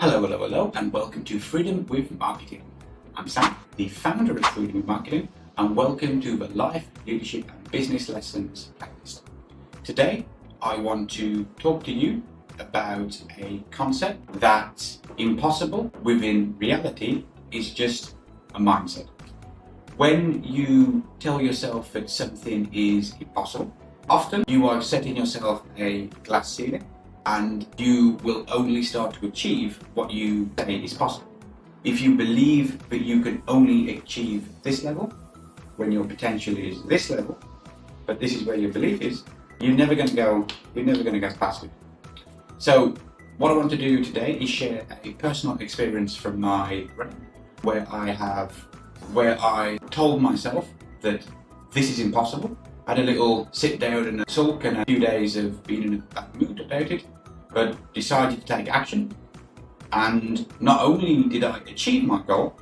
Hello, and welcome to Freedom with Marketing. I'm Sam, the founder of Freedom with Marketing, and welcome to the Life, Leadership and Business Lessons playlist. Today, I want to talk to you about a concept that's impossible within reality is just a mindset. When you tell yourself that something is impossible, often you are setting yourself a glass ceiling, and you will only start to achieve what you say is possible. If you believe that you can only achieve this level, when your potential is this level, but this is where your belief is, you're never going to go past it. So what I want to do today is share a personal experience from my running, where I told myself that this is impossible. I had a little sit down and a sulk and a few days of being in a bad mood about it, but decided to take action. And not only did I achieve my goal,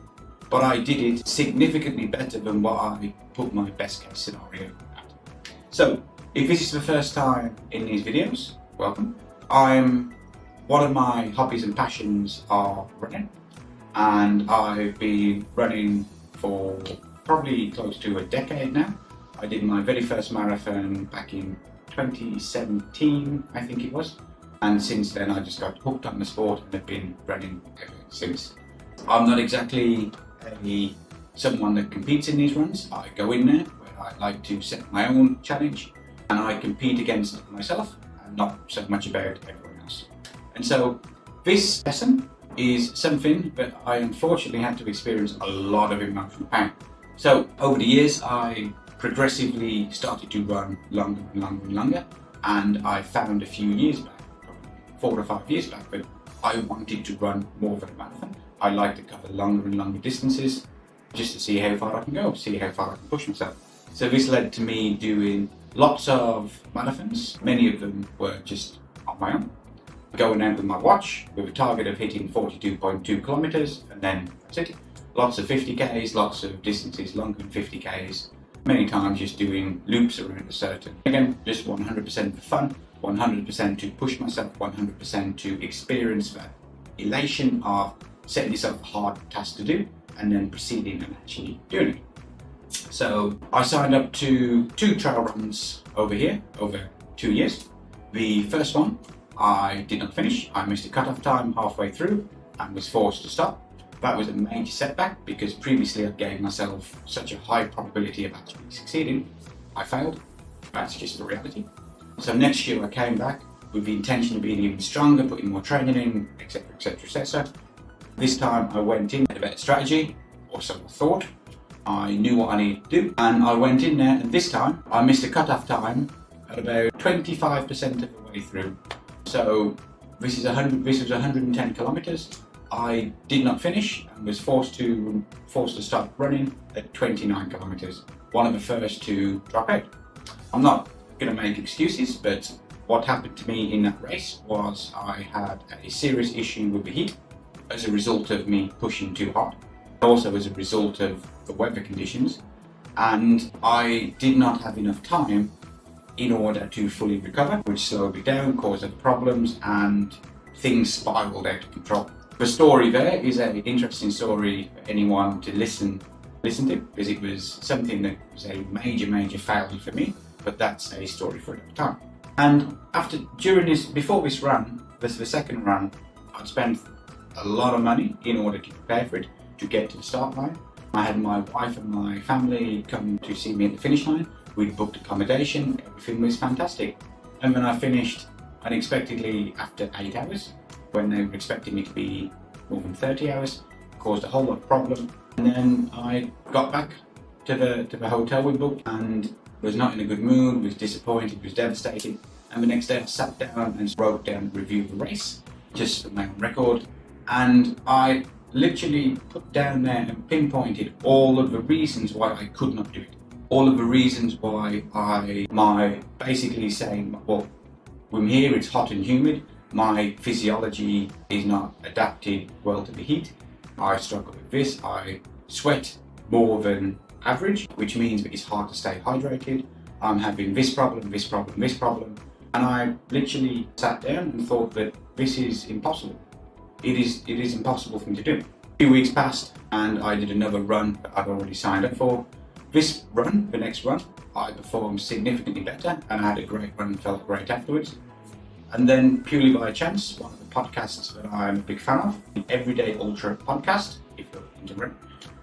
but I did it significantly better than what I put my best case scenario at. So if this is the first time in these videos, welcome. One of my hobbies and passions are running, and I've been running for probably close to a decade now. I did my very first marathon back in 2017, I think it was. And since then I just got hooked on the sport and have been running ever since. I'm not exactly someone that competes in these runs. I go in there where I like to set my own challenge, and I compete against myself and not so much about everyone else. And so this lesson is something that I unfortunately had to experience a lot of emotional pain. So over the years I progressively started to run longer and longer and longer, and I found a few years back, 4 or 5 years back, that I wanted to run more than a marathon. I like to cover longer and longer distances just to see how far I can go, see how far I can push myself. So this led to me doing lots of marathons. Many of them were just on my own, going out with my watch with a target of hitting 42.2 kilometers, and then that's it. Lots of 50Ks, lots of distances longer than 50Ks, many times just doing loops around a certain, again, just 100% for fun, 100% to push myself, 100% to experience that elation of setting yourself a hard task to do and then proceeding and actually doing it. So I signed up to 2 trail runs over here, over 2 years. The first one I did not finish. I missed a cutoff time halfway through and was forced to stop. That was a major setback because previously I gave myself such a high probability of actually succeeding. I failed. That's just the reality. So next year I came back with the intention of being even stronger, putting more training in, etc, etc, etc. This time I went in with a better strategy, or so I thought. I knew what I needed to do, and I went in there, and this time I missed a cutoff time at about 25% of the way through. So this was 110 kilometers. I did not finish and was forced to stop running at 29 kilometers. One of the first to drop out. I'm not going to make excuses, but what happened to me in that race was I had a serious issue with the heat as a result of me pushing too hard, also as a result of the weather conditions, and I did not have enough time in order to fully recover, which slowed me down, caused other problems, and things spiraled out of control. The story there is an interesting story for anyone to listen to, because it was something that was a major failure for me, but that's a story for another time. And before this run, the second run, I'd spent a lot of money in order to prepare for it, to get to the start line. I had my wife and my family come to see me at the finish line. We'd booked accommodation, everything was fantastic. And when I finished unexpectedly after 8 hours, when they were expecting me to be more than 30 hours, caused a whole lot of problem. And then I got back to the hotel we booked and was not in a good mood, was disappointed, was devastated. And the next day I sat down and wrote down a review of the race, just for my own record. And I literally put down there and pinpointed all of the reasons why I could not do it. All of the reasons why basically saying, well, when here it's hot and humid, my physiology is not adapted well to the heat. I struggle with this. I sweat more than average, which means that it's hard to stay hydrated. I'm having this problem, and I literally sat down and thought that this is impossible. it is impossible for me to do. A few weeks passed and I did another run that I'd already signed up for. This run, the next run, I performed significantly better and I had a great run and felt great afterwards. And then purely by chance, one of the podcasts that I'm a big fan of, the Everyday Ultra podcast, if you're into running,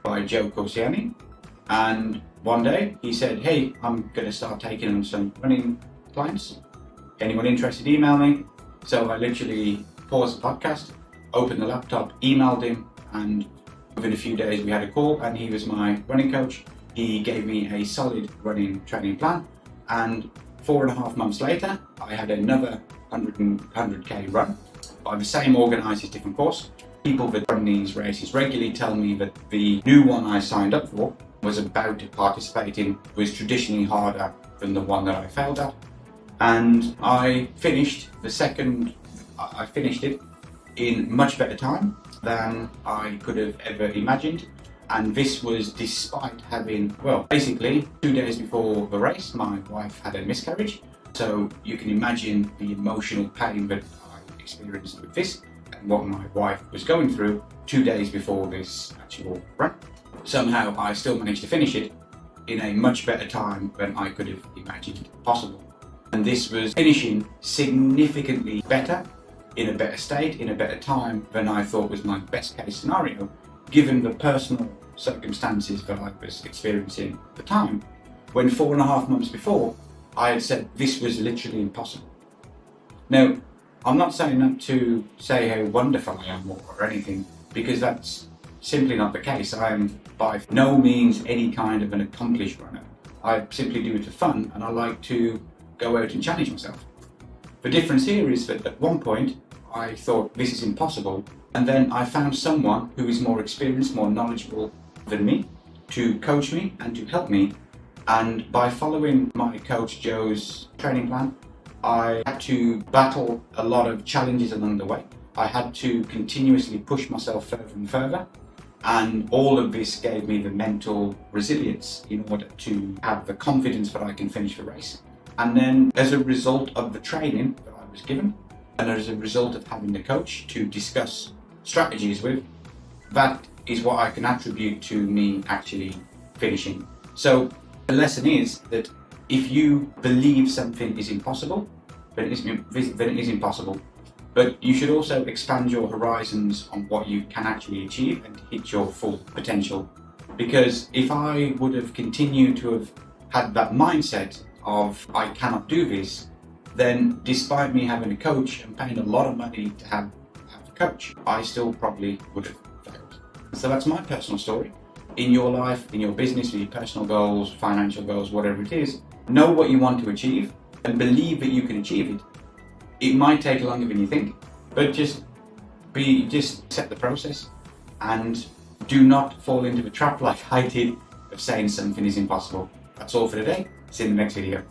by Joe Corsiani. And one day he said, hey, I'm going to start taking on some running clients. Anyone interested, email me. So I literally paused the podcast, opened the laptop, emailed him, and within a few days we had a call and he was my running coach. He gave me a solid running training plan, and 4.5 months later I had another 100k run by the same organisers, different course. People that run these races regularly tell me that the new one I signed up for was about to participate in was traditionally harder than the one that I failed at. And I finished it in much better time than I could have ever imagined. And this was despite having, well, basically 2 days before the race, my wife had a miscarriage. So you can imagine the emotional pain that I experienced with this and what my wife was going through 2 days before this actual run. Somehow I still managed to finish it in a much better time than I could have imagined possible. And this was finishing significantly better, in a better state, in a better time than I thought was my best case scenario, given the personal circumstances that I was experiencing at the time, when 4.5 months before I had said this was literally impossible. Now, I'm not saying that to say how wonderful I am or anything, because that's simply not the case. I am by no means any kind of an accomplished runner. I simply do it for fun and I like to go out and challenge myself. The difference here is that at one point I thought this is impossible, and then I found someone who is more experienced, more knowledgeable than me to coach me and to help me. And by following my coach Joe's training plan, I had to battle a lot of challenges along the way. I had to continuously push myself further and further, and all of this gave me the mental resilience in order to have the confidence that I can finish the race. And then as a result of the training that I was given, and as a result of having the coach to discuss strategies with, that is what I can attribute to me actually finishing. So the lesson is that if you believe something is impossible, then it is impossible. But you should also expand your horizons on what you can actually achieve and hit your full potential. Because if I would have continued to have had that mindset of I cannot do this, then despite me having a coach and paying a lot of money to have a coach, I still probably would have failed. So that's my personal story. In your life, in your business, with your personal goals, financial goals, whatever it is, know what you want to achieve and believe that you can achieve it. It might take longer than you think, but just set the process and do not fall into the trap like I did of saying something is impossible. That's all for today. See you in the next video.